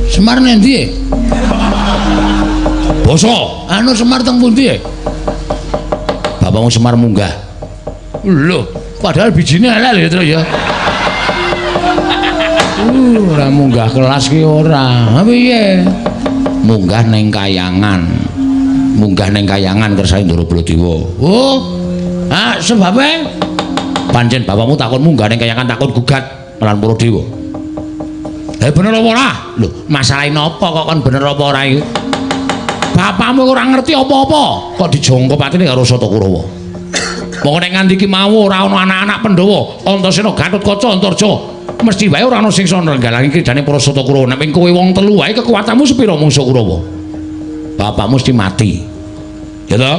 Semar nendi? Basa. Anu Semar teng pundi? Bapakmu Semar munggah. Lho, padahal bijine elek ya terus ya. Ora munggah kelas ki ora. Ha piye? Munggah ning kayangan. Munggah ning kayangan kersane Ndara Baladewa. Oh. Ah, sebabe Pancen bapakmu takon munggah ning kayangan takon gugat lan Baladewa. Lah bener apa ora? Lho, masalahe napa kok kon bener apa ora iki? Bapakmu ora ngerti apa-apa, kok dijongko patine karo Sata Kurawa. Wong nek nganti iki mau ora ana anak-anak Pandhawa, Antasena, Gatotkaca, Antarja, mesti wae ora ana sing iso nrenggalangi kidane para Sata Kurawa. Nek kowe wong telu wae kekuatanmu sepira mungsa Kurawa? Bapakmu mesti mati. Ya toh?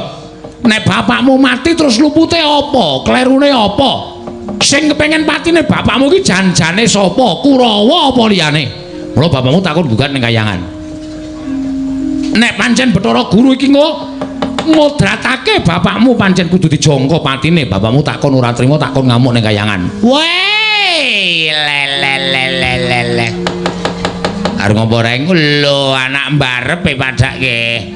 Nek bapakmu mati terus lupute apa? Klerune apa? Sing kepengin patine bapakmu ki janjane sapa? Kurawa apa liyane? Mula bapakmu takon gugat ning kayangan. Nek pancen Bathara Guru iki ngodratake bapakmu pancen kudu dijangka patine, bapakmu takon ora trima takon ngamuk ning kayangan. Wei, le. Arep ngopo reng? Lho, anak mbarepe padake.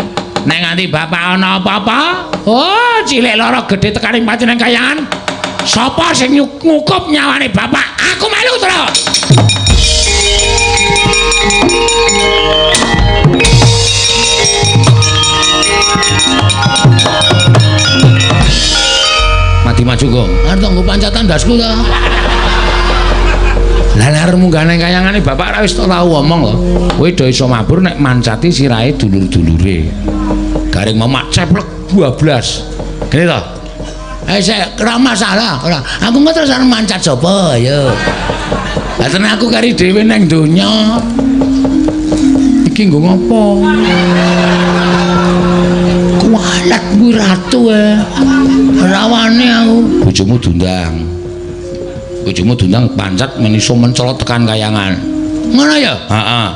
Nek nganti bapak ana apa-apa? Oh, cilik lara gedhe tekaning patine ning kayangan. Sapa sing ngukup nyawane bapak? Aku melu terus. Mati maju kok. arep nggo pancatan dasku ta. Lah nek arep munggah ning kayangane bapak ra wis tau omong lho. Kowe do iso mabur nek mancati sirahe dulur-dulure. Garing mamak ceplek 12. Kene to? Saya ora masalah, ora. Aku kok terus arep mancat sapa ya. Lah tenan aku kari dhewe ning donya. Iki nggo ngopo? Kualat kuwi ratu rawane aku. Bojomu dundang pancat men iso mencolot tekan kayangan. Ngono ya? Heeh.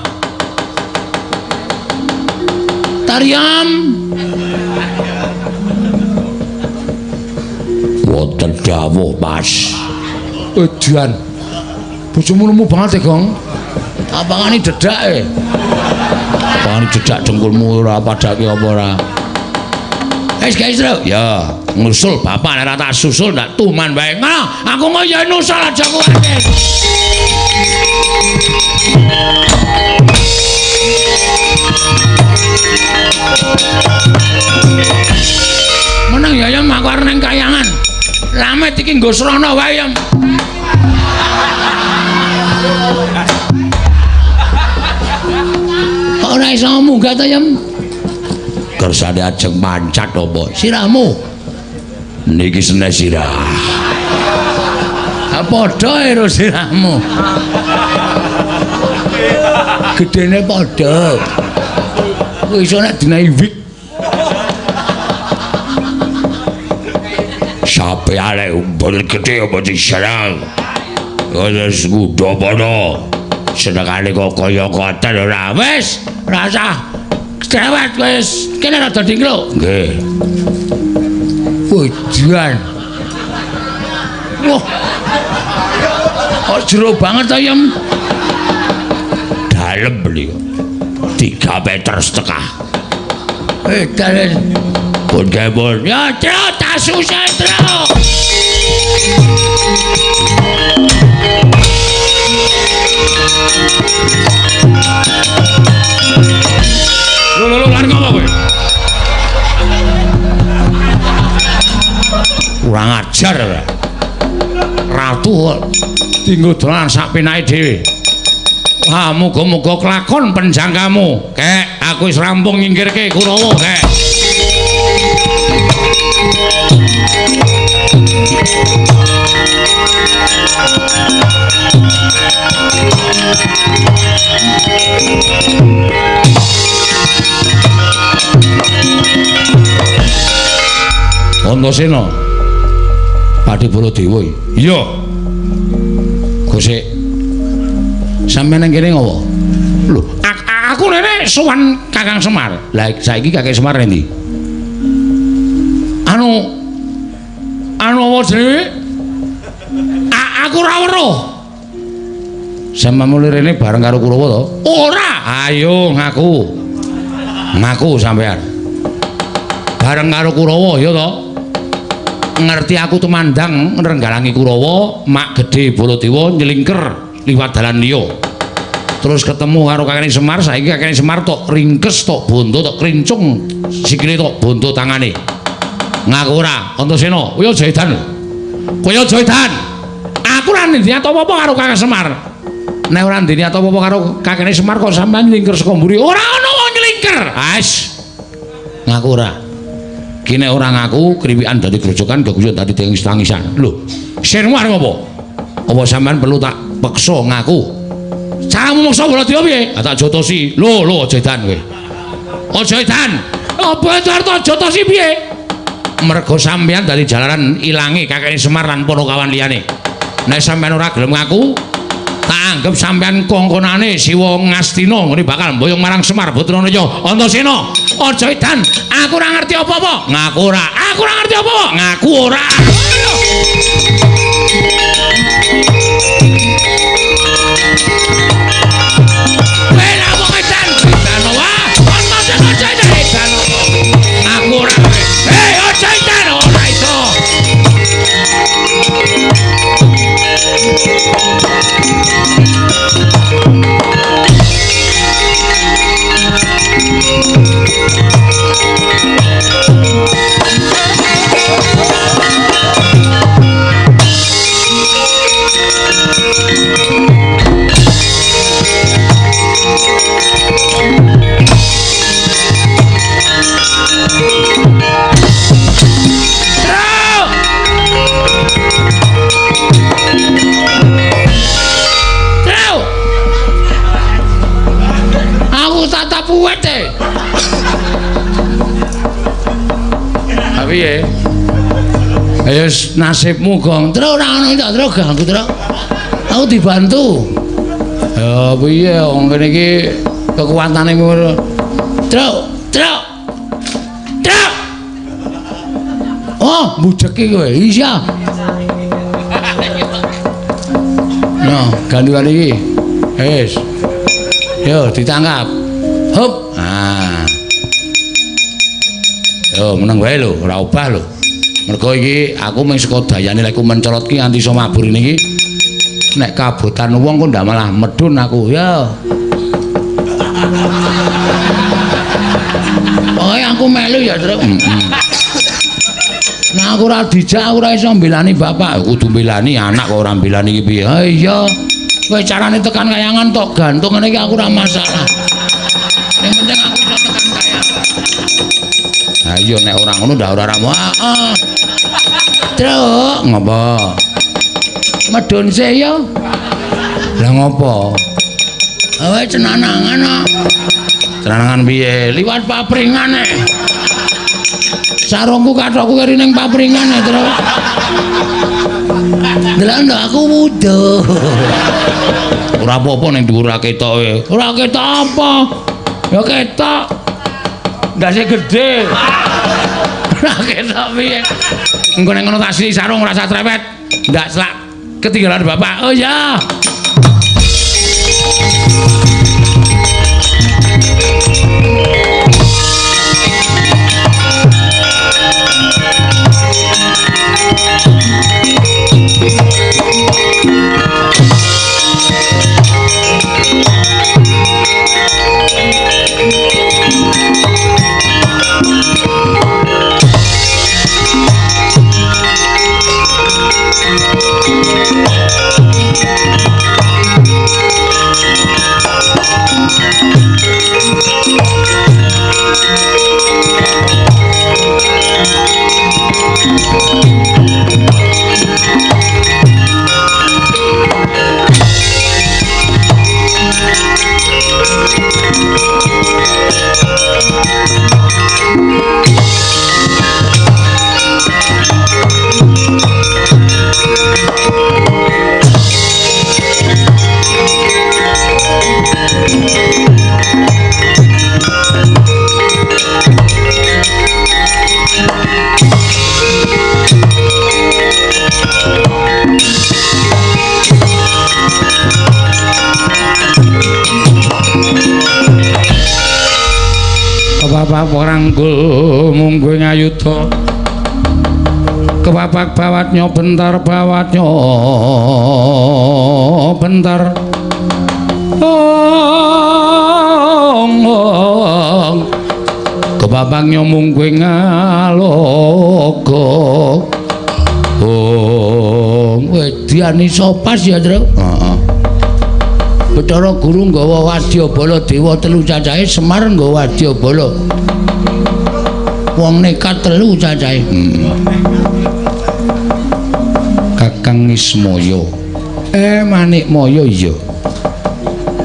Tariam. Wonten dawuh Mas. Edan. Bojomu nemu banget ya, Gong. Apangane dedake? Apangane jedak dengkulmu ora padake apa ora? Guys, Tru. Ya, ngusul bapak nek tak susul ndak tuman wae. Ngono, aku mau ya nusul aja kuwate. Menang ya Yam aku arep ning kayangan. Lamet iki nggo srana wae Yam. Ora iso munggah ta Yam? Kersane ajeng mancat apa? Sirahmu. Niki senes sirah. Ha padha karo sirahmu. Gedene padha. Kowe iso nek dinahi wik. Sampai ada umbul gede apa diserang. Wis kudu padha. Senengane kok kaya koten ora wis, ora usah. Cerewet wis, kene rada dinglo. Nggih. Ujan. Wah. Kok jero banget ta Yam? Dalem beli. 3 meter setengah. Kalian Pun kebon. ya Tru, tak susah Tru. Lho, lari ngopo kowe? Kurang ajar ora. Ratu dinggo dolan sak penake dhewe. Wah, muga-muga kelakon penjangkamu. Kek, aku wis rampung nyingkirke Kurawa, kek. Antasena. Padhe Baladewa. Iya. Gosek. Sampeyan nang kene ngopo? Lho, aku rene sowan Kakang Semar. Lah saiki Kakang Semar endi? Anu apa jenenge? Aku ora weruh. Sampeyan mulih rene bareng karo Kurawa to? Ora. Ayo ngaku. Ngaku sampean. Bareng karo Kurawa ya to? Ngerti aku tumandang nrenggalangi Kurawa, mak gedhe Baladewa nyelingker liwat dalan liya. Terus ketemu karo Kakang Semar, saiki Kakang Semar tok ringkes tok bondo tok krincung sikile tok bondo tangane. Ngaku ora, Antasena, kowe aja edan. Kowe aja edan. Aku ora ndeni apa-apa karo Kakang Semar. Nek ora ndeni apa-apa karo Kakang Semar kok sampean nyelingker saka mburi. Ora ana wong nyelingker. Ais. Ngaku ora. Ki nek ora ngaku kriwikan dadi grojokan geguyon dadi tangisan. Lho, Semar ngopo? Apa sampean perlu tak peksa ngaku? Caramu maksa Baladewa piye? Ah tak jotosi. Lho, aja edan kowe. Aja edan. Apa arep jotosi piye? Mergo sampeyan dari jalaran ilange Kakang Semar lan Ponokawan liyane. Nek sampeyan ora gelem ngaku, tak anggap sampeyan kongkonane Siwa Ngastina ngene bakal mboyong marang Semar Batranaya. Antasena, aja edan. Aku ora ngerti apa-apa. Ngaku ora. Aku ora ngerti apa-apa. Ngaku ora. Aku ora. Hei, aja edan ora iso. Piye? Ayo nasibmu Gong. Terus ora ono tak terus ganggu terus. Aku dibantu. Ya piye wong kene iki kekuatane ngono. Truk. Oh, bujeki kowe. Iya. Nah, ganduan iki. Wis. Yo ditangkap. Hop. Ah. Yo meneng wae lho, ora obah lho. Mergo iki aku mung saka dayane lek ku mencolot ki anti iso mabur niki. Nek kabotan wong kok ndak malah medun aku. Ya. Oh, aku melu ya, Truk. Nah aku ora dijak, aku ora iso mbelani bapak. Kudu mbelani anak kok ora mbelani iki piye. Ha iya. Kowe carane tekan kayangan tok gantung ngene iki aku ora masalah. Yang penting aku iso tekan kayangan. Ayo nek ora ngono ndak ora ramu. Heeh. Truk, ngopo? Medun se ya. Lah ngopo? Awe cenanangan kok. Cenanangan piye? Liwat papringan nek. Sarungku kathokku keri ning papringan ya, Truk. Delok ndak aku wuduh. Ora apa-apa ning dhuwur ra ketoke. Ora ketok apa? Ya ketok. Ndase gedhe. Ora ketok piye? Engko nek ngono tak sili sarung ora usah trepet. Ndak selak ketinggalan bapak. Oh ya. kebapak paranggul mungguing ayuda kebapak bawatnya bentar bawatnya bentar kebabangnya mungguing aloga Diani sopas ya Tru Bathara Guru nggawa Wadyabala dewa telu cacahe Semar nggawa Wadyabala wong nekat telu cacahe Kakang Ismaya Manikmaya iya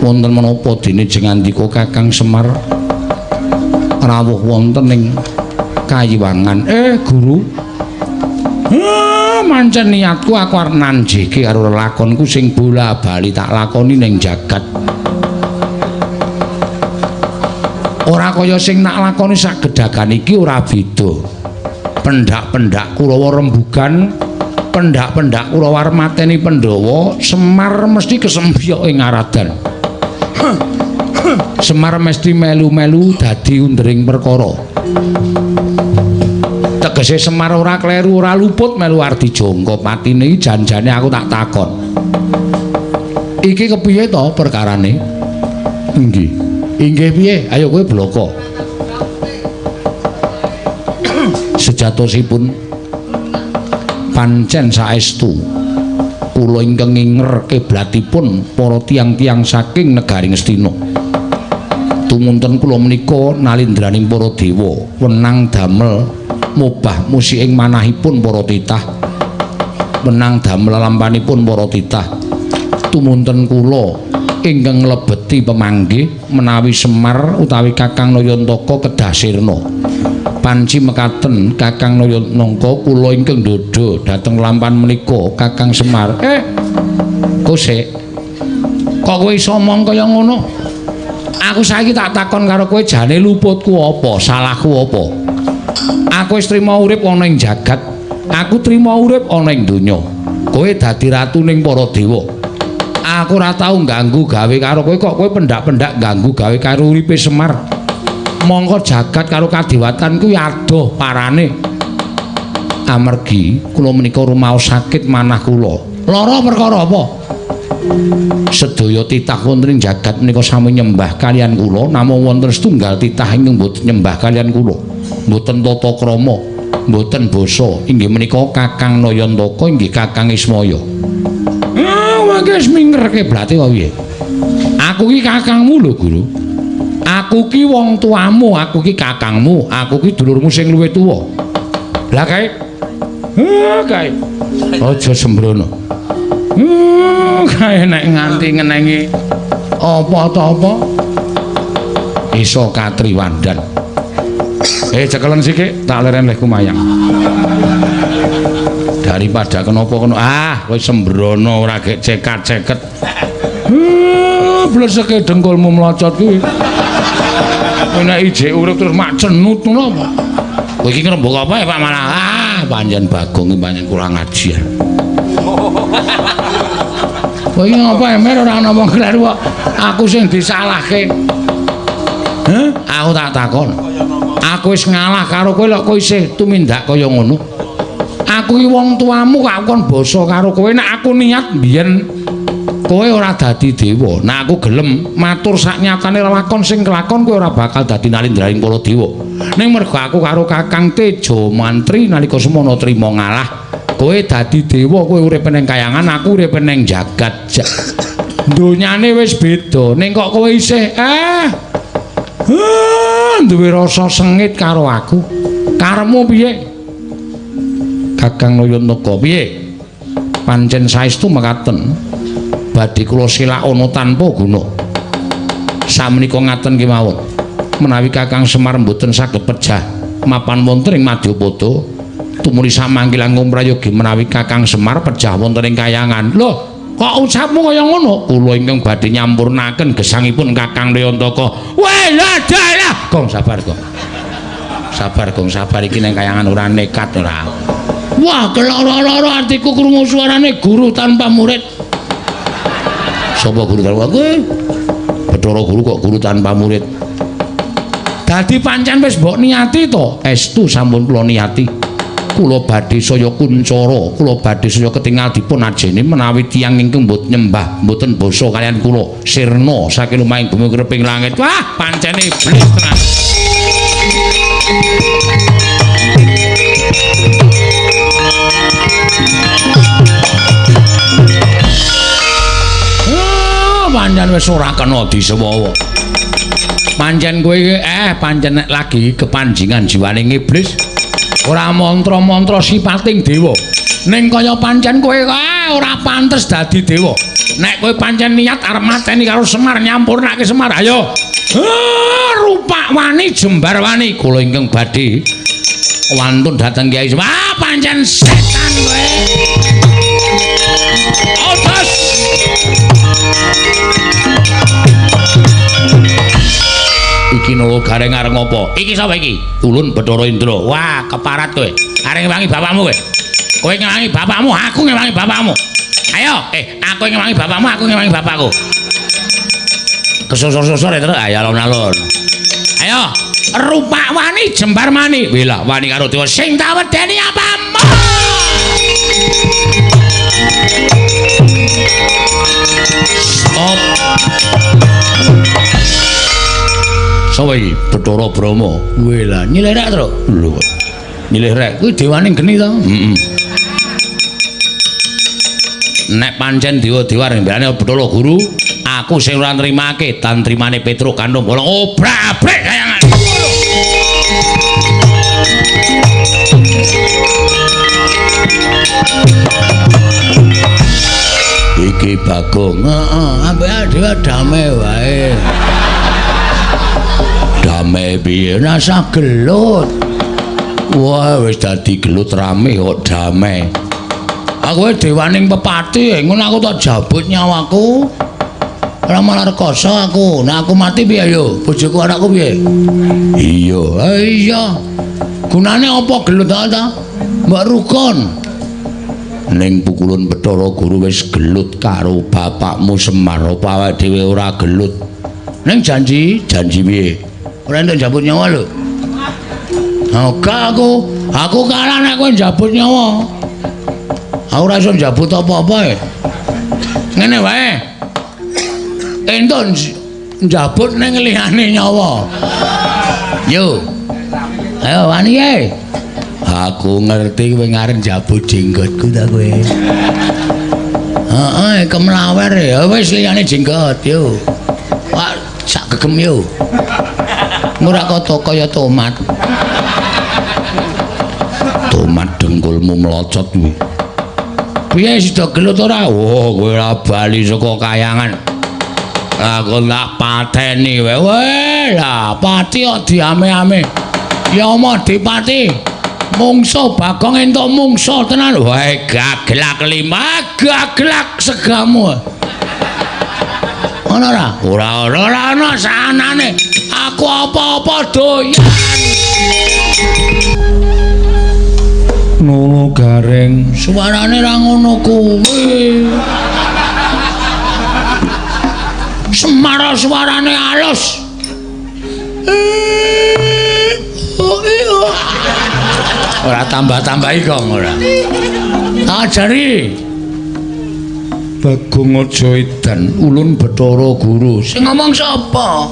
wonten menapa dene jeng andika Kakang Semar rawuh wonten ing Kayiwangan Guru mancen niatku aku arep nanjeke karo lakonku sing bola-bali tak lakoni ning jagat ora kaya sing nak lakoni sak gedhagan iki ora beda pendak-pendak Kurawa rembugan pendak-pendak Kurawa mateni Pandhawa Semar mesti kesembiyok ing aradan Semar mesti melu-melu dadi undering perkara tegese Semar ora kleru ora luput melu arti jangka patine janjane aku tak takon iki kepiye to perkarane inggih piye ayo kowe bloko sejatosipun pancen saestu kula ingkang nginger kiblatipun para tiang-tiang saking negari Ngastina tumunten kula menika nalindraning para dewa wenang damel mubah musiking manahipun para titah menang damel lampanipun para titah tumunten kula ingkang nglebeti pemanggih menawi Semar utawi Kakang Nayantaka kedah sirna panci mekaten Kakang Nayantaka kula ingkang ndodho dhateng lampan menika Kakang Semar kosek kok kowe iso omong kaya ngono aku saiki tak takon karo kowe jane luputku apa salahku apa aku wis trima urip ana ing jagat aku trima urip ana ing donya kowe dadi ratu ning para dewa aku ora tau ganggu gawe karo kowe kok kowe pendak-pendak ganggu gawe karo uripe Semar mongko jagat karo kadewatan kuwi adoh parane amargi kula menika rumaos sakit manah kula lara perkara apa sedaya titah wonten ing jagat menika sami nyembah kalian kula namung wonten setunggal titah ingkang boten nyembah kalian kula mboten tata krama mboten basa inggih menika Kakang Nayantaka inggih Kakang Ismaya wis mingerke blate wae piye aku ki kakangmu lho Guru aku ki wong tuamu aku ki kakangmu aku ki dulurmu sing luwih tuwa lah kae kae aja sembrono kae nek nganti ngenengi apa to apa iso katriwandan cekelen sik tak leren leh kumayang daripada kenapa kono kowe sembrono ora gek cekat-ceket bleseke dengkulmu mlocot kuwi nek ijek urip terus mak cenut ngono apa kowe iki ngrembug apa ya Pak Malah panjen Bagong iki panjen kurang ajian kowe iki ngapa emer ora ana wong kleru aku sing disalahke aku tak takon aku wis ngalah karo kowe lho kowe isih tumindak kaya ngono aku iki wong tuamu kok kon basa karo kowe nek aku niat biyen kowe ora dadi dewa nek aku gelem matur sak nyatane lakon sing kelakon kowe ora bakal dadi nalindraning para dewa ning mergo aku karo Kakang Tejo Mantri nalika semana trima ngalah kowe dadi dewa kowe urip ning kayangan aku urip ning jagat donyane wis beda ning kok kowe isih duwe rasa sengit karo aku karepmu piye Kakang Nayantaka piye pancen saestu mekaten badhe kula silak ana tanpa guna samenika ngaten kemawon menawi Kakang Semar mboten saged pejah mapan wonten ing Madyapada tumuli samangke langkung prayogi menawi Kakang Semar pejah wonten ing kayangan lho kok ucapmu kaya ngono kula ingkang badhe nyampurnaken gesangipun Kakang Nayantaka weh dalah Gong sabar Gong sabar iki ning kayangan ora nekat ora wah keloro-loro atiku krungu suarane guru tanpa murid sapa guru tanpa kowe Bathara Guru kok guru tanpa murid Dadi pancen wis mbok niati to. Estu sampun kula niati. Kula badhe saya kuncara, kula badhe saya ketingal dipun ajeni menawi tiyang ingkang nyembah mboten basa kalian kula sirna saking lumahing bumi kreping langit. Wah, pancen iblis tenan. Pancen wis ora kena disewawa. Pancen kowe pancen nek lagi kepanjingan jiwaning iblis ora mantra-mantra sipating dewa. Ning kaya pancen kowe ora pantes dadi dewa. Nek kowe pancen niat arep mateni karo Semar nyampurnake Semar, ayo. Rupak wani jembar wani kula ingkang badhe wantun dhateng Kyai Semar. Pancen setan kowe. Otos. Iki no gareng areng apa? Iki sapa iki? Ulun Bathara Indra. Wah, keparat kowe. Areng ngewangi bapakmu kowe. Kowe ngewangi bapakmu, aku ngewangi bapakmu. Ayo, aku ngewangi bapakmu, aku ngewangi bapakku. Kesosor-sosor ya terus, ayo alon-alon. Ayo, rupak wani jembar mani. Wila, wani karo dewa sing tak wedeni apamu. Stop. Sapa iki? Bathara Brahma. Kowe lah nyilih rek to. Lho. Nyilih rek kuwi dewaning geni to? Heeh. Nek pancen dewa-dewa rembeane Bathara Guru, aku sing ora nrimake tantrimane Petruk kandung bolong obrak-abrik kayangan. Iki Bagong. Heeh, ambek dewa damai wae. Damai piye rasa gelut. Wah wis dadi gelut rame kok damai. Aku dewaning pepati ngono aku tak jabut nyawaku. Ora malah rekoso aku. Nek aku mati piye yo? Bojoku anakku piye? Iya, iya. Gunane apa gelut ta? Mbak Rukun. Ning pukulun Bathara Guru wis gelut karo bapakmu Semar, apa awake dhewe ora gelut? Ning janji piye? Ora entuk jabut nyawa lho. Aku kalah nek kowe jabut nyawa. Aku ora iso jabut apa-apa. Ngene wae. Entuk jabut ning liyane nyawa. Yo. Ayo wani ae. Aku ngerti kowe ngarep jabut jenggotku ta kowe. Heeh, kemlawer ya wis liyane jenggot yo. Wah, sak gegem yo. Ora kaya tomat. Tomat dengkulmu melocot kuwi. Piye sida gelut ora? Oh, kowe ora bali saka kayangan. Aku tak pateni wae. Weh, lah pati kok diame-ame. Ya omah dipati. Mungsuh Bagong entuk mungsuh tenan. Wae gaglak lima, gaglak segamu. Ana ora? Ora ana sanane. Aku apa-apa doyan. Nono gareng, suarane ra ngono kuwi. Semar suarane halus. Ora tambah-tambahi kok ora. Ajari. Bagong aja edan, ulun Bathara Guru. Sing ngomong sapa?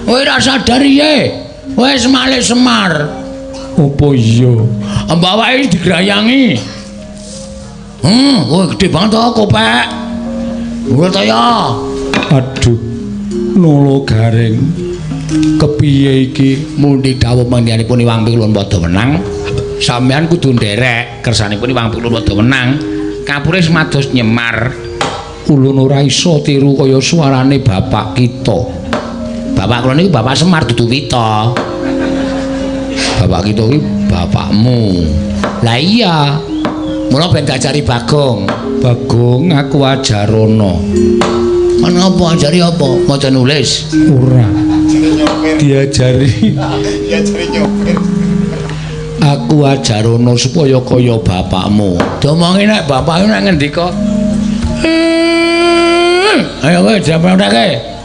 Kowe ora sadar ye. Wis malih Semar. Apa iya? Mbak wae digrayangi. Kowe gedhe banget to kopek. Ora ta ya. Aduh. Nolo gareng. Kepiye iki? Mundi dawuh mangyanipun Iwang Pikulun padha menang. Sampeyan kudu nderek kersanipun Iwang Pikulun padha menang. Kapure semados nyemar. Ulun ora iso tiru kaya suarane bapak kita. Bapak kula niku Bapak Semar dudu Wita. Bapak kita iki bapakmu. Lah iya. Mula ben diajari Bagong. Bagong aku ajarono. Ana apa ajari apa? Maca nulis. Ora. Diajari nyopir. Aku ajarono supaya kaya bapakmu. Domongi nek bapakmu nek ngendika. Ayo kowe diampratake.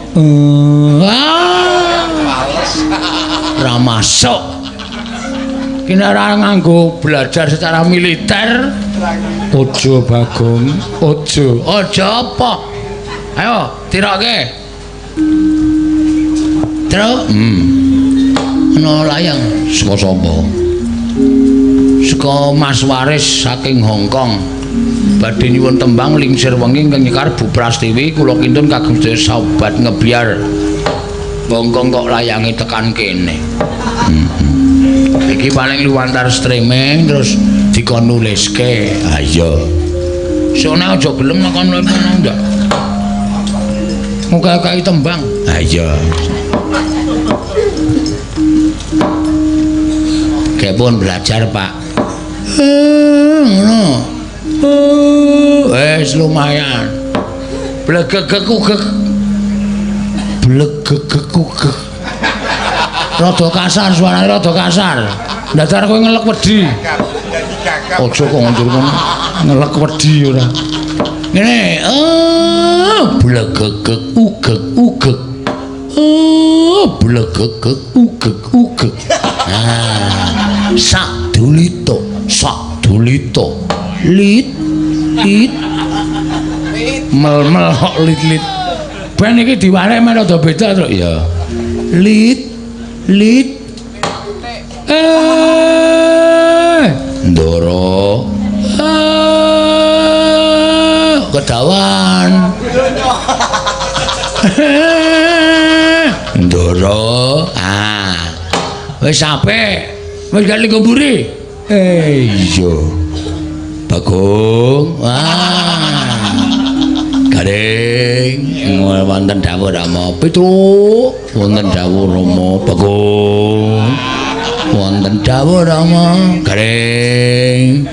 masuk. Kene ora nganggo belajar secara militer. Ojo Bagong, ojo. Ojo apa? Ayo, tirake. Truk. Ana layang saka sapa? Saka Mas Waris saking Hong Kong. Badhe nyuwun tembang lingsir wengi ingkang nyekar Bu Prastiwi kula kintun kagem sedaya sahabat ngebyar. Hongkong kok layange tekan kene. Iki paling luwantar streaming terus dikon nuliske. Ha iya. Sone aja gelem nekon kono ndak. Muga-muga tembang. Ha iya. Kepun belajar, Pak. Ngono. Wes lumayan. Blegegekugek. Blegegekugek. Rada kasar suarane rada kasar. Datar kowe ngelek wedi. Aja kok njur ngono. Ngelek wedi ora. Ngene, blegegek ugek ugek. Blegegek ugek ugek. Nah, sak dulito. Lit mel kok lit ben iki diwale men rada beda to ya lit ndoro kedawan ndoro wis apik wis gak ngemburi iya Bagong, garing, wonten dawuh Rama, Pitruk, wonten dawuh Rama, Bagong, wonten dawuh Rama, garing.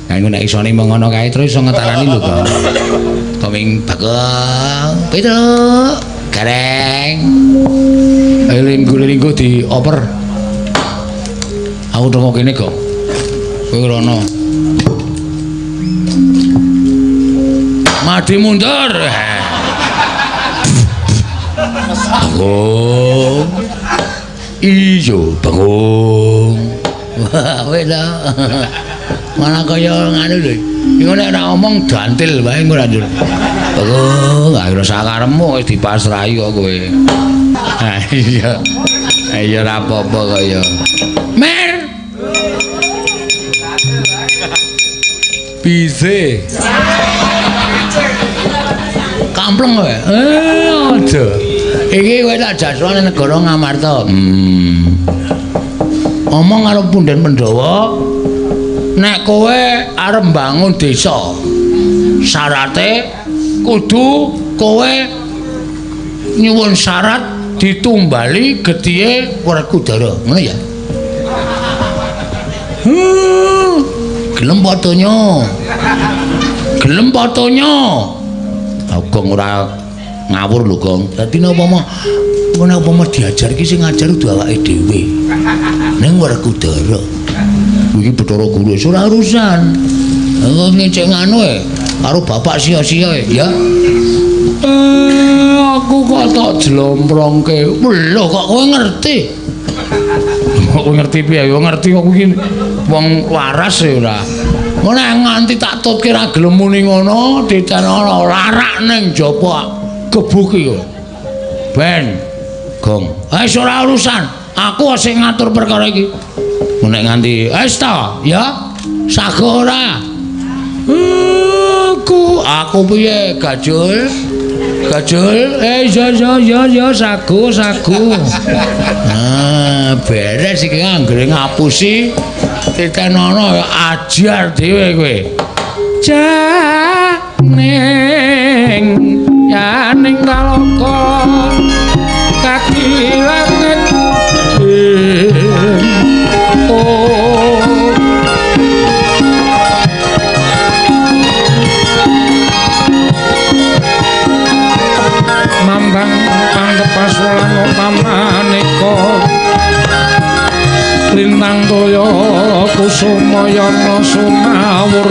Kanggo nek isone mengono kae terus iso ngetarani lho, Kang. Koming Bagong, Pitruk, garing. Linggo-linggo dioper. Aku teko kene kok. Kowe rono. Mati mundur. Bagong. Ijo Bagong. Wah, weda. Mana kaya nganu lho. Iku nek ora omong dantil wae ngono njur. Bagong, ayo sakarepmu wis dipasrahi kok kowe. Ha iya. Ayo ora apa-apa kok ya. Mer. Bise. Kampleng kowe. Aja. Iki kowe tak jasrone negara Ngamarta. Omong karo Punden Pandhawa nek kowe arep mbangun desa. Syarate kudu kowe nyuwun syarat ditumbali gedhiye Werkudara. Ngono ya. Gelem fotonya. Gelem fotonya. Gong ora ngawur lho, Gong. Dadi napa mah diajar iki sing ngajar kudu awake dhewe. Ning Werkudara. Iki Bathara Guru ora urusan. Engko ngecek nganu karo bapak sia-sia ya. Aku kok tak jlomprongke. Lho kok kowe ngerti? Kok ngerti piye? Yo ngerti kok iki wong waras ya ora. Ngono nganti tak tutke ra gelem muni ngono, ditenono larak ning jaba gebuk iki. Ben, Gong. Wis ora urusan. Aku sing ngatur perkara iki. Nek nganti wis ta, ya. Sago ora. Aku piye, Gajul? Gajul, ya sago. Beres iki anggere ngapusi titenono ajar dhewe kowe. Janing yaning kaloka kaki langit. Mambang pangkepasulan pamaneka lintang toya kusuma yana sumawur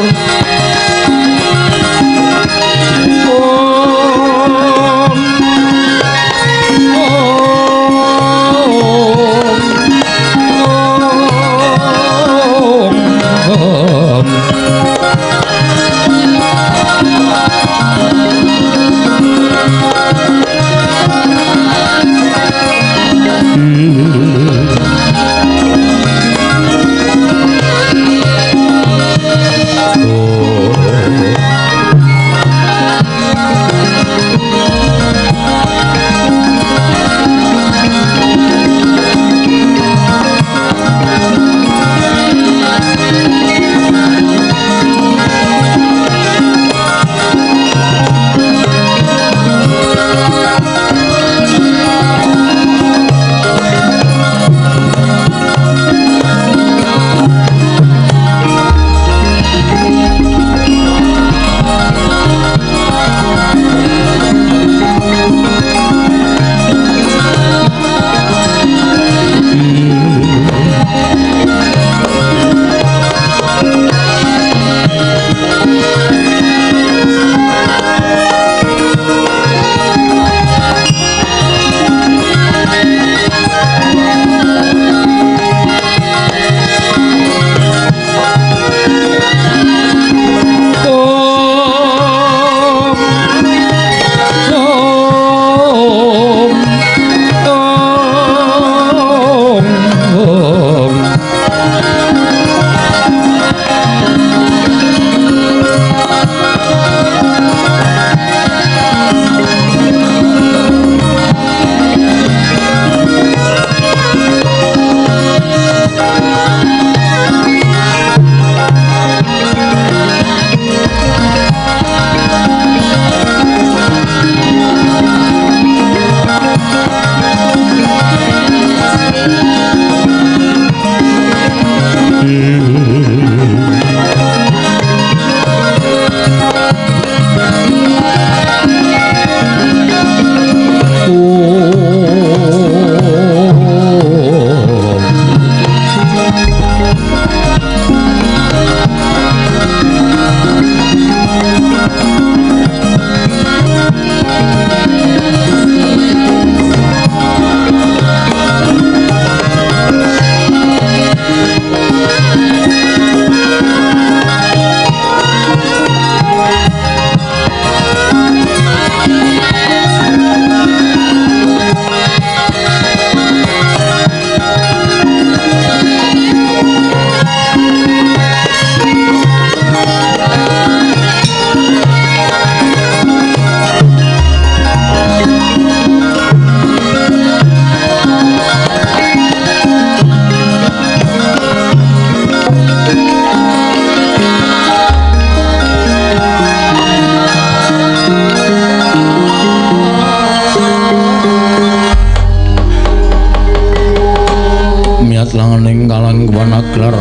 langening kalangkuan aglar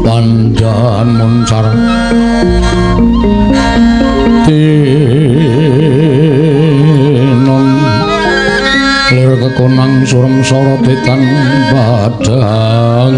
pandhan moncar tinon lir kekonang surem sorotetan padang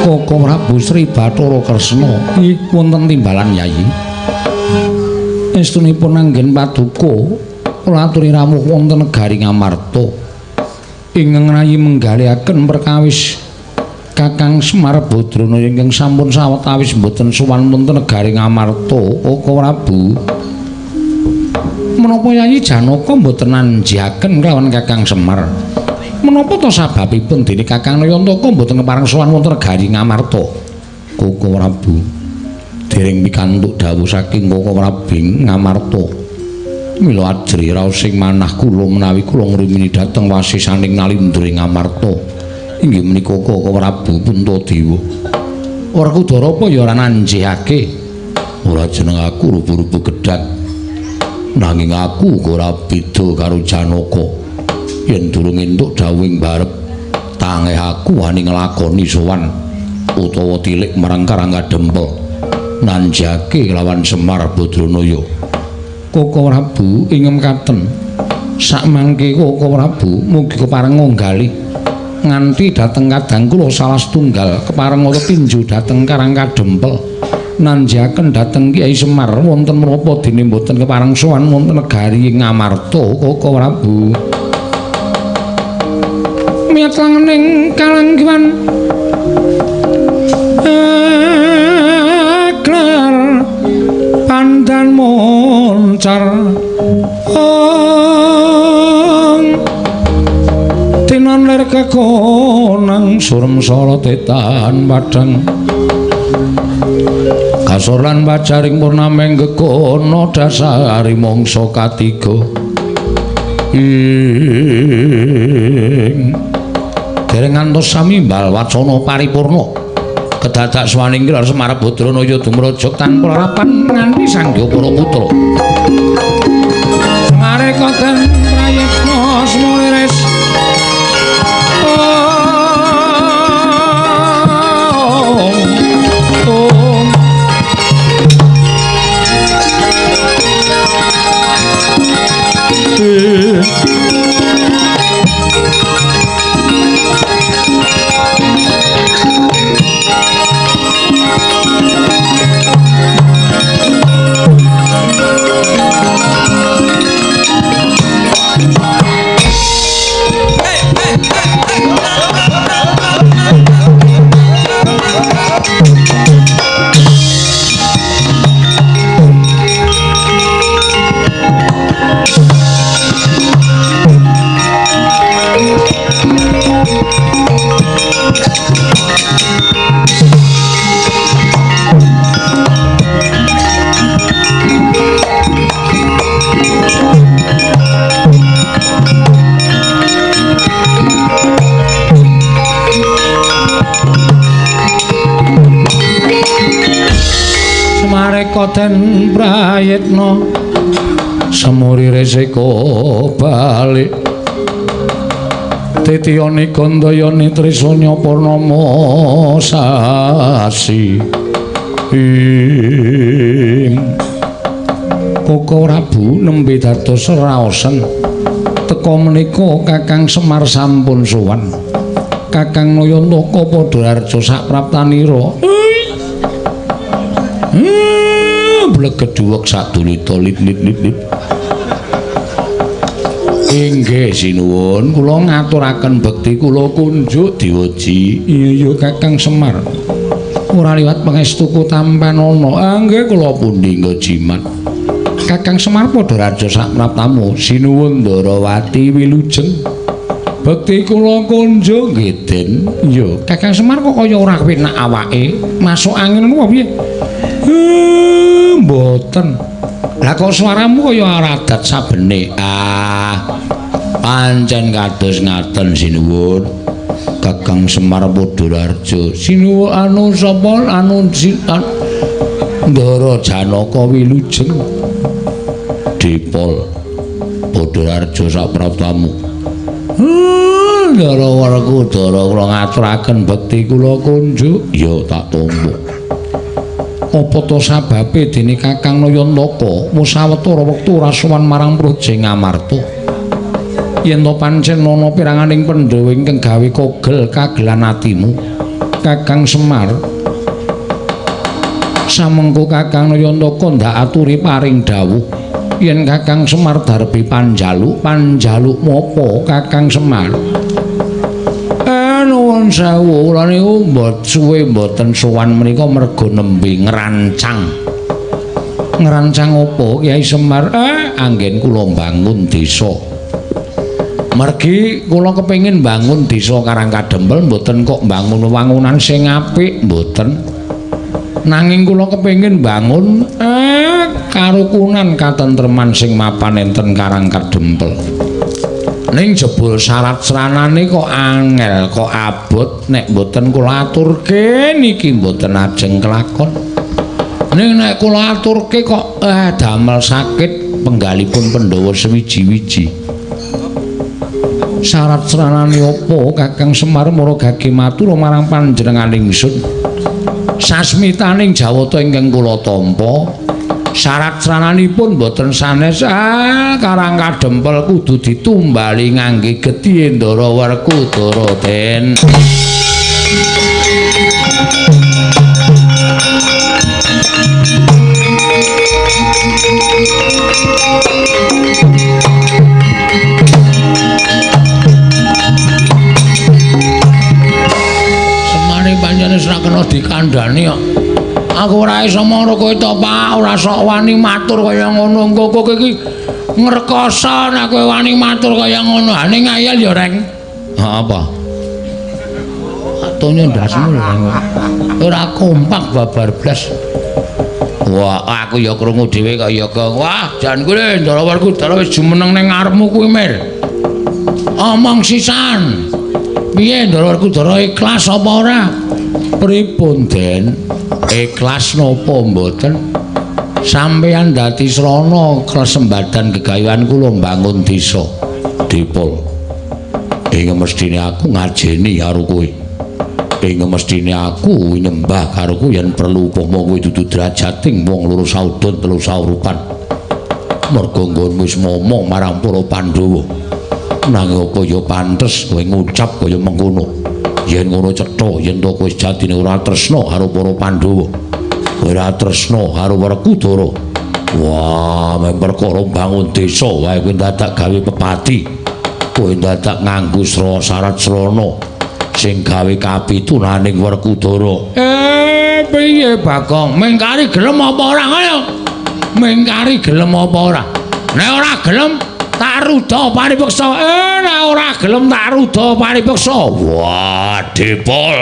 Koko Prabu Sri Bathara Kresna wonten timbalan Yayi. Estunipun anggen paduka kula aturi rawuh wonten negari Ngamarta. Ingkang rayi menggaliaken perkawis Kakang Semar Badrana ingkang sampun sawetawis mboten sowan wonten negari Ngamarta. Koko Prabu menapa Yayi Janaka mboten nanjihaken kelawan Kakang Semar? Menapa to sababipun dene Kakang Nayantaka mboten kepareng sowan wonten negari Ngamarta? Koko Prabu dereng pikantuk dawuh saking Koko Prabu Ngamarta. Mila ajri raos sing manah kula menawi kula ngrimini dhateng wasisaning Nalindra Ngamarta. Inggih menika Koko Prabu Puntadewa. Ora kudara apa ya ora nanjihake. Ora jeneng aku rupu-rupu gedhang. Nanging aku ora beda karo Janaka. Yen durung entuk dawuhing barep tangeh aku wani nglakoni sowan utawa tilik marang Karangga Dempel nanjake lawan Semar Badranaya. Koko Prabu ing mekaten sakmangke Koko Prabu mugi kepareng nggali nganti dhateng kadang kula salah setunggal kepareng ora tinju dhateng Karangga Dempel nanjaken dhateng Kyai Semar wonten menapa dene mboten kepareng sowan wonten negari Ngamarta. Koko Prabu miat langening kalangkuan aglar pandhan moncar tinon lir kekonang surem sorotetan padang kasoran bajaring purnameng gekono dasari mangsa katiga dereng ngantos samimbal wacana paripurna kedadak swaning gelar Semar Badranaya dumrajak tanpa harapan nganti sangga para putra Semareka den prayitna sumuriris Den prayitna semuri resika balik titiyane gandayane trisanya purnama sasi Koko Prabu nembe dados raosen teka menika Kakang Semar sampun sowan Kakang Nayantaka padha arja sapraptanira bleget duwek sadulita lit-lit. Inggih sinuwun kula ngaturaken bekti kula kunjuk diweji. Iya Kakang Semar. Ora liwat pangestuku tampan ana. Nggih kula pundi nggo jimat. Kakang Semar padha raja sapraptamu sinuwun Ndarawati wilujeng. Bekti kula kunjuk nggih Den. Iya Kakang Semar kok kaya ora kepenak awake. Masuk angin ngono piye? Mboten. Lah kok suaramu kaya ora adat sabene. Pancen kados ngaten sinuwun. Kakang Semar Padhararja. Sinuwun anu sapa anu Ndara Janaka Wilujeng. Dipol Padhararja sak pratamu. Ndara Werkudara kula ngaturaken bekti kula kunjuk ya tak tampa. Apa to sababe dene Kakang Nayantaka musawetara wektu rasuwan marang Praja Ngamarta? Yen to pancen ana piranganing Pandhawa ingkang gawe kogel kagelan atimu, Kakang Semar, samengko Kakang Nayantaka ndak aturi paring dawuh yen Kakang Semar darbi panjaluk mopo Kakang Semar? Nuwun sewu, kula niku suwe mboten sowan menika merga nembe ngrancang. Ngrancang apa Kyai Semar? Anggen kula bangun desa. Mergi kula kepengin bangun desa Karangkadempel, mboten kok bangun wangunan sing apik, mboten. Nanging kula kepengin bangun karukunan katentreman sing mapan enten Karangkadempel. Ning jebul syarat sranane kok angel, kok abot, nek mboten kula aturke niki mboten ajeng kelakon. Ning nek kula aturke kok damel sakit penggalipun Pandhawa sewiji-wiji. Syarat sranane apa Kakang Semar maragake matur marang panjenenganing ingsun? Sasmitaning Jawata ingkang kula tampa, syarat srananipun boten sanes. Karangkadempel kudu ditumbali ngangge gedhi Ndara Werkudara den. Semane pancen wis ora kena dikandhani kok. Aku ora iso mara kowe to, Pak. Ora sok wani matur kaya ngono. Engko kowe iki ngrekoso nek kowe wani matur kaya ngono. Ha ning ngayal ya, Reng. Ha apa? Atonya ndasmu lho. Ora kompak babar blas. Wah, aku ya krungu dhewe kaya wah, jan kuwi Ndara Werkudara wis jumeneng ning ngarepmu kuwi, Mir. Omong sisan. Piye Ndara Werkudara ikhlas apa ora? Pripun, Den? Ikhlas napa mboten? Sampeyan dadi srana kesembadan gegawean kula mbangun desa Dipol. Ing mestine aku ngajeni karo kowe. Ing mestine aku nyembah karo kowe yen perlu upama kowe dudu drajating wong loro saudon telu saurupan. Merga nggonmu wis ngomong marang para Pandhawa. Nanging apa ya pantes kowe ngucap kaya mengkono. Yen ngono cetha yen to kowe jatine ora tresna karo para Pandhawa. Ora tresna karo Werkudara. Wah, mek perkara bangun desa wae kowe dadak gawe pepati. Kowe dadak nganggo syarat srana sing gawe kapitunaning Werkudara. Piye Bagong? Mengkari gelem apa ora kaya? Mengkari gelem apa ora? Nek ora gelem tak rudha paripeksa. Nek ora gelem tak rudha paripeksa. Wah, Dipol.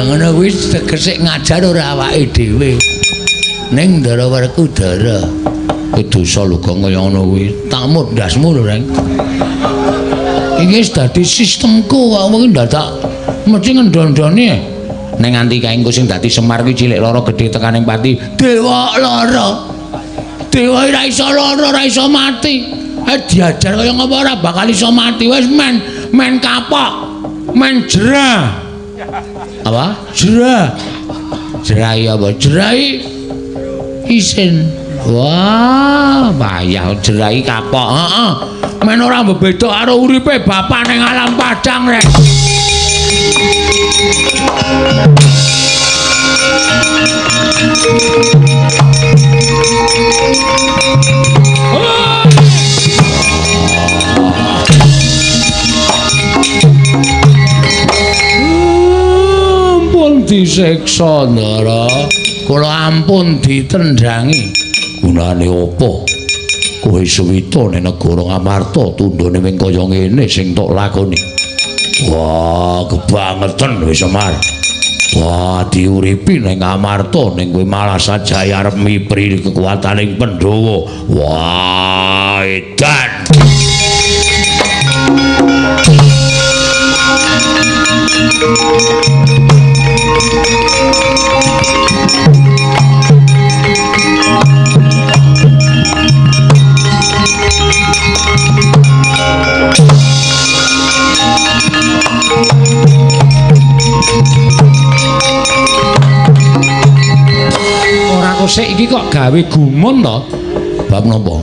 Ngono kuwi tegese ngajar ora awake dhewe. Ning Ndara Werkudara dosa luga kaya ngono kuwi. Takmut ndasmu lho, Reng. Iki wis dadi sistemku, aku iki dadak mesti ngendondoni. Ning nganti kae engko sing dadi Semar kuwi cilik lara gedhe tekaning pati. Dewa lara. Dewa ora iso lara, ora iso mati. Diajar kaya ngapa ora bakal iso mati. Wis men kapok, men jerah. Apa? Jerah. Jerai apa? Jerai isin. Wah, bayah jerai kapok. Heeh. Men ora mbeda karo uripe bapak ning alam padang, Rek. disiksa Ndara. Kula ampun ditendangi. Gunane apa? Kowe suwita ning negara Ngamarta tundhone ming kaya ngene sing tok lakoni. Wah, kebangetan wis Semar. Wah, diuripi ning Ngamarta ning kowe malah sajaya arep mipri kekuataning Pandhawa. Wah, edan. Ora kok sik iki kok gawe gumun to? Bab napa?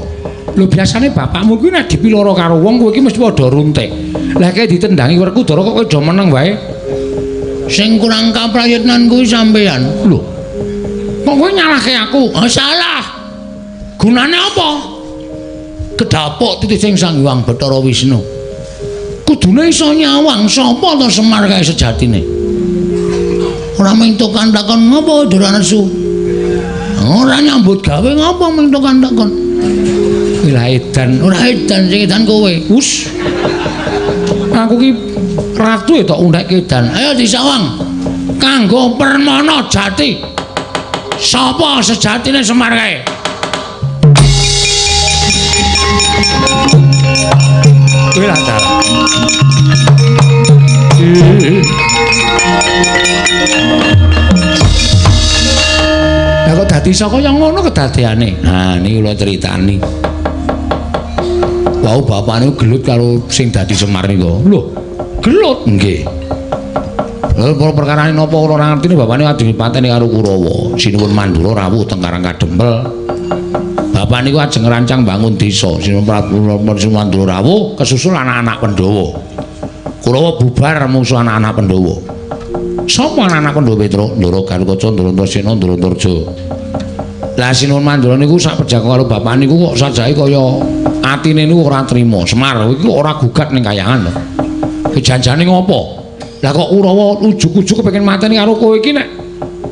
Lho biasane bapakmu kuwi nek dipiloro karo wong kowe iki mesti padha runtik. Lah kae ditendangi Werkudara kok kowe do meneng wae. Sing kurang kaprayitnan kuwi sampean. Lho. Kok kowe nyalahke aku? Oh, salah. Gunane apa? Kedapuk titik sing Sang Hyang Bathara Wisnu. Kudune iso nyawang sapa to Semar kae sejatine. Ora mentuk kantakon ngopo Ndara nesu. Ora nyambut gawe ngopo mentuk kantakon. Lah edan, ora edan sing edan kowe. Wus. Aku ki ratu tok undheke edan. Ayo disawang. Kanggo permana jati. Sapa sejatine Semar kae? Kowe lah ta. Lah kok dadi saka yang ngono kedadeane. Nah, niki kula critani. Wau bapakne gelut karo sing dadi Semar niku. Lho, gelut nggih. Lha perkarane napa kula ora ngerti bapakne ajeng dipateni karo Kurawa. Sinuwun Mandura rawuh teng Karang Kadempel. Bapak niku ajeng ngrancang bangun desa. Sinuwun Mandura rawuh kesusul anak-anak Pandhawa. Kurawa bubar musuh anak-anak Pandhawa. Sapa anak-anak Pandhawa Petruk? Ndara Garukaca, Ndara Antasena, Ndara Antarja. Lah Sinuwun Mandura niku sak pejago karo bapak niku kok sajahe kaya atine niku ora trima. Semar iki ora gugat ning kayangan lho. Kejanjane ngopo? Lah kok Kurawa ujug-ujug kepengin mateni karo kowe iki nek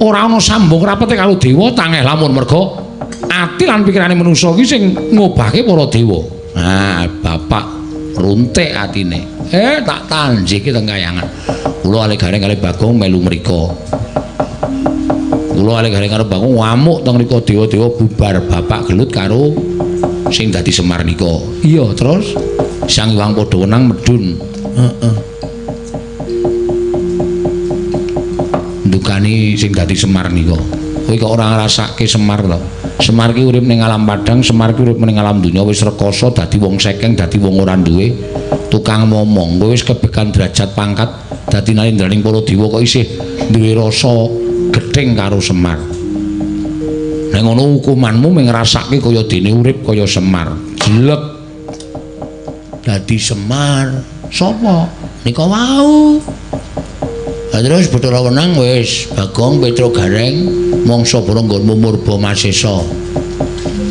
ora ana sambung rapete karo dewa tangeh lamun merga ati lan pikirane manungsa iki sing ngobahke para dewa. Nah, bapak runtik atine. Tak tanjiki teng kayangan. Kula ale gareng kali Bagong melu mriko. Kula ale gareng karo Bagong ngamuk teng mriko dewa-dewa bubar. Bapak gelut karo sing dadi Semar nika. Iya, terus Sang Hyang padha wenang medun. Heeh. Ndukani sing dadi Semar nika. Kowe kok ora ngrasake Semar to? Semar ki urip ning alam padang, Semar ki urip ning alam donya wis rekoso dadi wong sekeng, dadi wong ora duwe tukang momong. Kowe wis kebekan derajat pangkat dadi nalindraning para dewa kok isih duwe rasa gething karo Semar. Nek ngono hukumanmu mung ngrasake kaya dene urip kaya Semar. Jelek. Dadi Semar. Sapa? Nika wau. Lah terus Bathara Wenang wis Bagong Petruk Gareng mangsa para nggonmu Murba Masesa.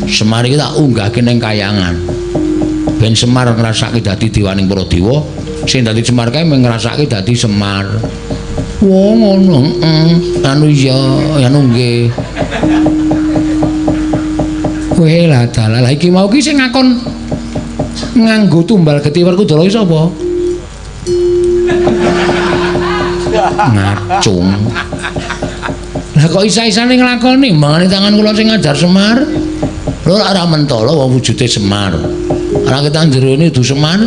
Semar iki tak unggahke ning kayangan. Ben Semar ngrasake dadi dewaning para dewa, sing dadi Semar kae mung ngrasake dadi Semar. Wong ngono, anu iya, anu nggih. Kowe lah dalah iki mau ki sing ngakon nganggo tumbal Geti Werkudara iki sapa? Ngacung. Lah kok isa-isane nglakoni mangane tangan kula sing ngajar Semar. Lho ora mentala wong wujude Semar. Ora ketan jerone du Semar.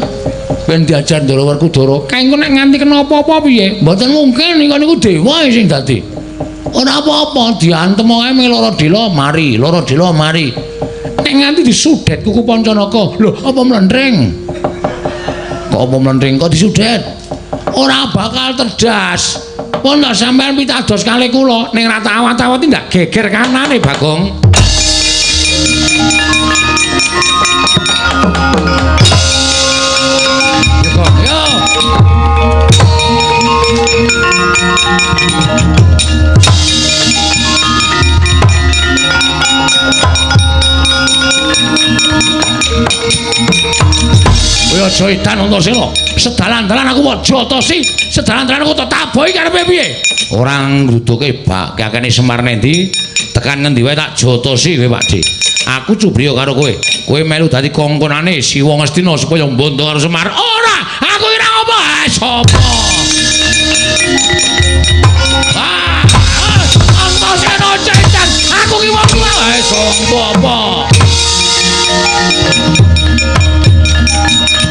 Ben diajar Ndara Werkudara. Kae engko nek nganti kena apa-apa piye? Mboten mungkin niku dewa sing dadi. Ora apa-apa diantem wae mung lara dela mari, lara dela mari. Nek nganti disudet kuku Pancanaka. Lho apa mlendring? Kok apa mlendring kok disudet? Ora bakal terdas. Pun tak sampean pitados kalih kula ning ra tawat-tawat ndak geger kanane Bagong. Yo. Kowe aja edan Antasena. Sedalan-dalan aku waja tosi, sedalan-dalan aku tak tabohi karepe piye? Ora ngruduke bak kakene Semar nendi, tekan ngendi wae tak jotosi kowe Pakde. Aku cubriya karo kowe. Kowe melu dadi kongkonane Siwa Ngastina supaya mbondo karo Semar. Ora, aku ora apa. Sapa? Antasena cetan. Aku ki wong tuwa. Sapa apa?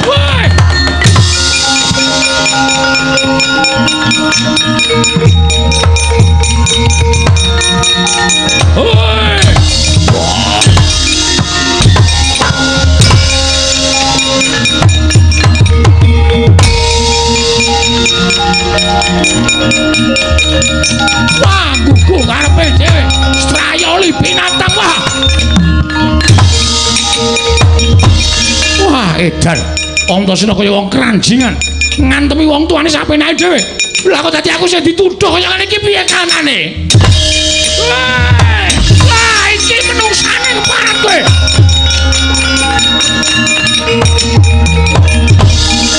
Woi! Oi! Wah, gugu karepe dhewe. Strayoli binatang wah. Wah, edan. Antasena kaya wong kranjingan. Ngantemi wong tuane sapenake dhewe. Lah kok dadi aku sing dituduh kaya ngene iki piye kanane? Wah, iki menungsane keparat kowe.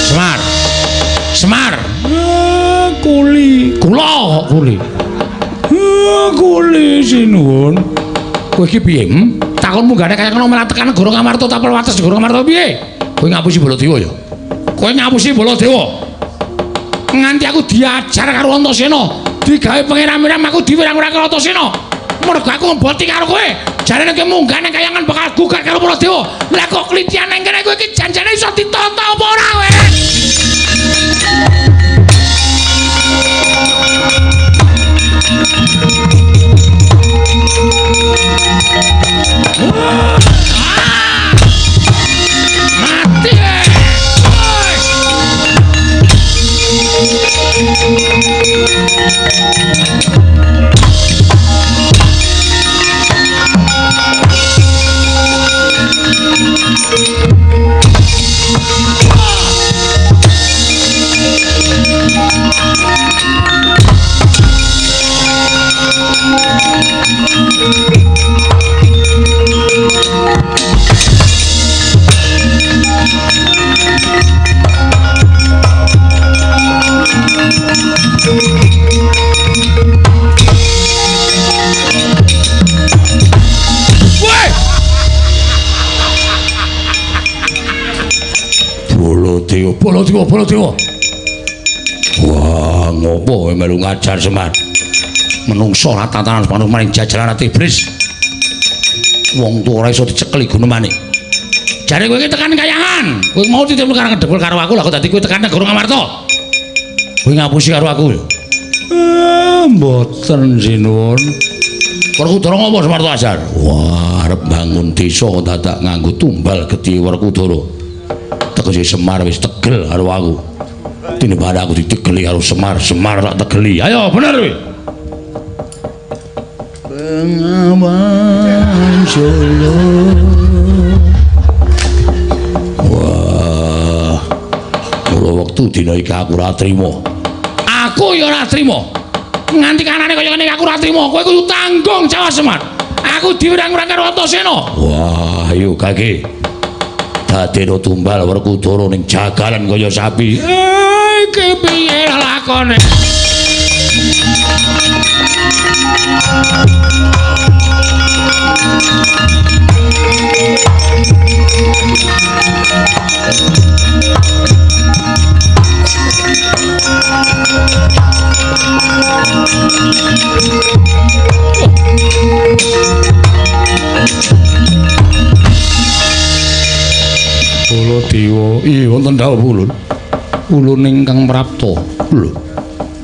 Semar. Semar. Kuli. Kula kok kuli. Kuli sinuwun. Kowe iki piye? Takonmu gane kaya kena melat tekan Negara Ngamarta tapel wates Negara Ngamarta piye? Kowe ngapusi Baladewa ya? Kowe ngapusi Baladewa. Nganti aku diajar karo Antasena, digawe pengiram-iram aku diwirang-wirang karo Antasena. Mergo aku ngeboti karo kowe. Jarene kowe munggah ning kayangan bakal gugat karo Baladewa. Lah kok klitian ning kene kowe iki janjane iso ditata apa ora kowe? Mati. Baladewa. Wah, ngopo kowe melu ngajar Semar? Menungso ora tatanan manung maring jajaran ati iblis. Wong tuwa ora iso dicekeli Gunemane. Jare kowe iki tekan kayangan. Kowe mau ditemu karo kedebul karo aku, lah kok dadi kowe tekan Negara Ngamarta. Kowe ngapusi karo aku lho. Mboten sinuwun. Werkudara ngopo Semarta Azhar? Wah, arep bangun desa dadak nganggo tumbal gedhe Werkudara. Tegese Semar wis tegel karo aku. Tinimbang aku ditegeli karo Semar, Semar tak tegeli. Ayo bener kowe. Bengawan Solo. Wah. Mula wektu dina iki aku ora trima. Aku ya ora trima. Nganti kanane kaya ngene aku ora trima. Kowe kudu tanggung jawab Semar. Aku diwirang-wirang karo Antasena. Wah, ayo kake. Dadeno tumbal Werkudara ning jagalan kaya sapi. Iki piye lakone? Baladewa, iya wonten dawuh ulun. Ulun ingkang prapta. Lho.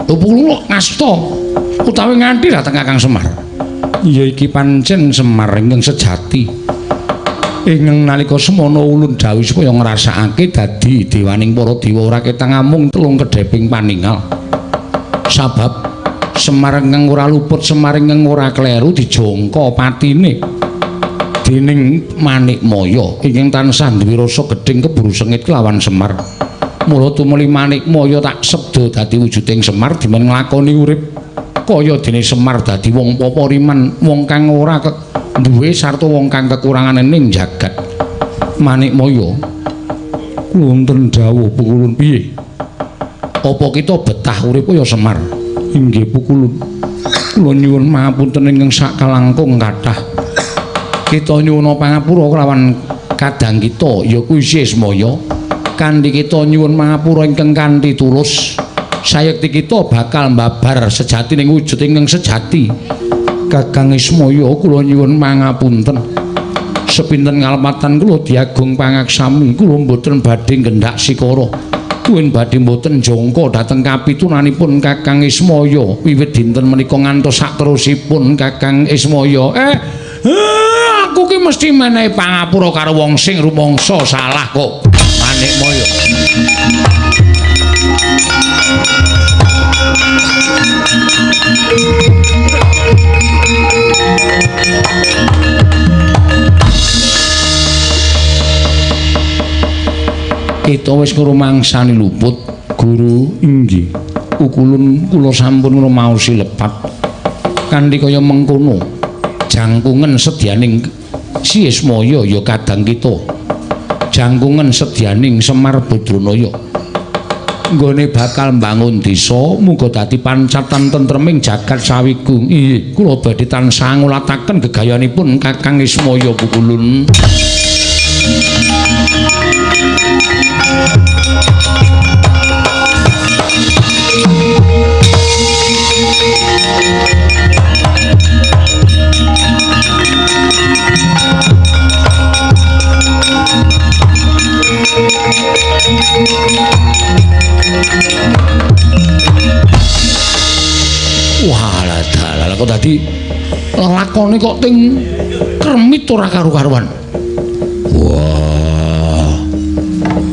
Lho kula ngasta utawi nganti dhateng Kakang Semar. Iya iki pancen Semar ingkang sejati. Ingkang nalika semana ulun dawuh supaya ngrasakake dadi dewaning para dewa ora ketang amung telung kedheping paningal. Sabab Semar ingkang ora luput, Semar ingkang ora kleru dijangka patine dening Manikmaya ingkang tansah duwe rasa gedhing keburu sengit kelawan Semar. Mula tumuli Manikmaya tak sebda dadi wujuding Semar dimen nglakoni urip kaya dene Semar dadi wong papariman, wong kang ora duwe sarta wong kang kekurangan ning jagat. Manikmaya wonten dawuh Pukulun piye? Apa kita betah urip kaya Semar? Inggih Pukulun. Kula nyuwun pangapunten ingkang sakalangkung kathah. Kita nyuwun pangapura kelawan kadang kita ya kuwi Sismaya. Kanthi kita nyuwun pangapura ingkang kanthi tulus. Sayekti kita bakal mbabar sejatining wujud ingkang sejati. Kakang Ismaya kula nyuwun pangapunten. Sepinten ngalematan kula diagung pangaksami kula mboten badhe nggendak sikara. Kuwi badhe mboten jangka dhateng kapitunanipun Kakang Ismaya wiwit dinten menika ngantos sakterusipun Kakang Ismaya. Aku ki mesti menehi pangapura karo wong sing rumangsa salah kok. Manikmaya. Kita wis ngrumangsani luput Guru inggih Pukulun kula sampun ngrumaosi lepat kanthi kaya mengkono jangkungen sedyaning Sismaya ya kadang kita jangkungen sedyaning Semar Badranaya nggone bakal mbangun desa muga dadi pancatan tentreming jagat sawigung. Nggih kula badhe tansah ngulataken gegayanipun Kakang Ismaya Pukulun. Walah dalah kok dadi lakone kok ting kremit ora karu-karuan. Wah.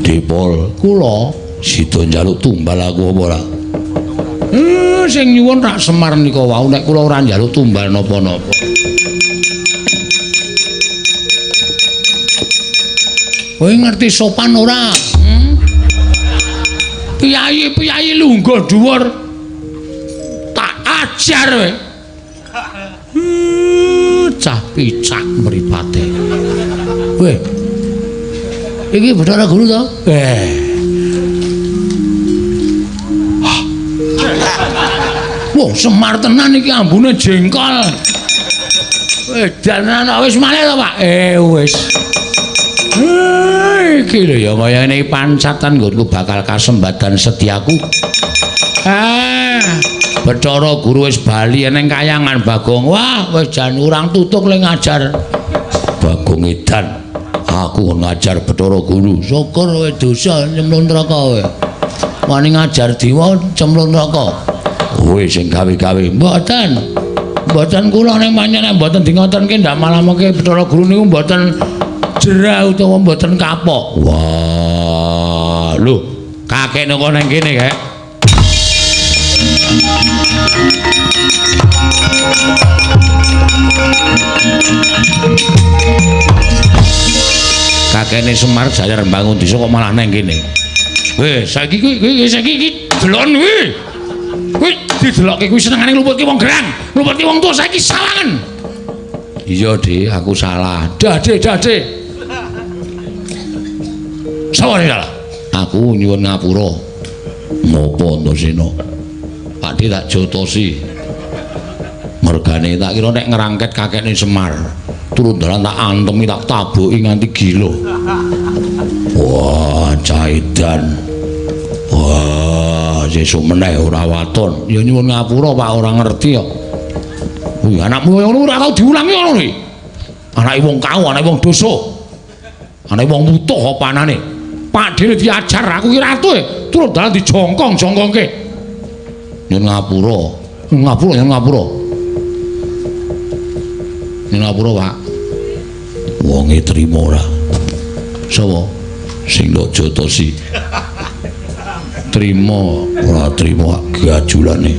Dipol kula sida njaluk tumbal aku apa ora? Sing nyuwun rak Semar nika wau nek kula ora njaluk tumbal napa-napa. Kowe ngerti sopan ora? Piyayi lungguh dhuwur tak ajar kowe. Cah picak mripate. Kowe. Iki Bathara Guru to? Wah, Semar tenan iki ambune jengkol. Edan wis malih to, Pak? Wis. Iki lho ya kaya ngene pancatan nggonku bakal kasembadan setiaku. Bathara Guru wis bali ning kayangan Bagong. Wah, wis jan urang tutuk le ngajar. Bagong edan. Aku ngajar Bathara Guru. Syukur kowe dosa nyemplung neraka kowe. Wani ngajar diwa cemplung neraka. Kowe sing gawe-gawe mboten. Mboten kula ning panjenengan mboten dingotenke ndak malamake Bathara Guru niku mboten jerah utawa mboten kapok. Wah, lho, kakek nang nang kene kek. Kakene Semar jajar mbangun desa kok malah nang kene. Saiki iki delon kuwi. Kuwi didelokke kuwi senengane ngluputke wong gerang, ngluputke wong tuwa saiki salangan. Iya, Dik, aku salah. Dade. Saware salah. Aku nyuwun ngapura. Napa Antasena? Pakde tak jotosi. Mergane tak kira nek ngerangket kakekne Semar. Turun dalan tak antemi tak tabuki nganti gila. Wah, caidan. Wah, sesuk meneh ora waton. Ya nyuwun ngapura Pak, ora ngerti kok. Kuwi anakmu ngono ora tau diulangi ngono iki. Anake wong kau, anake wong dosa. Anake wong mutuh apa anane? Pakdene diajar aku ki ratu turun dalan dijongkong-jongkongke. Nyuwun ngapura. Nyuwun ngapura, Pak. Wonge trima ora? Sapa? Sing ndok jotosi. Trima ora trima gajulane.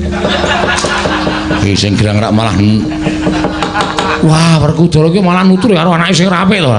Iki sing gerang rak malah wah, Werkudara iki malah nutur karo anake sing rapi to.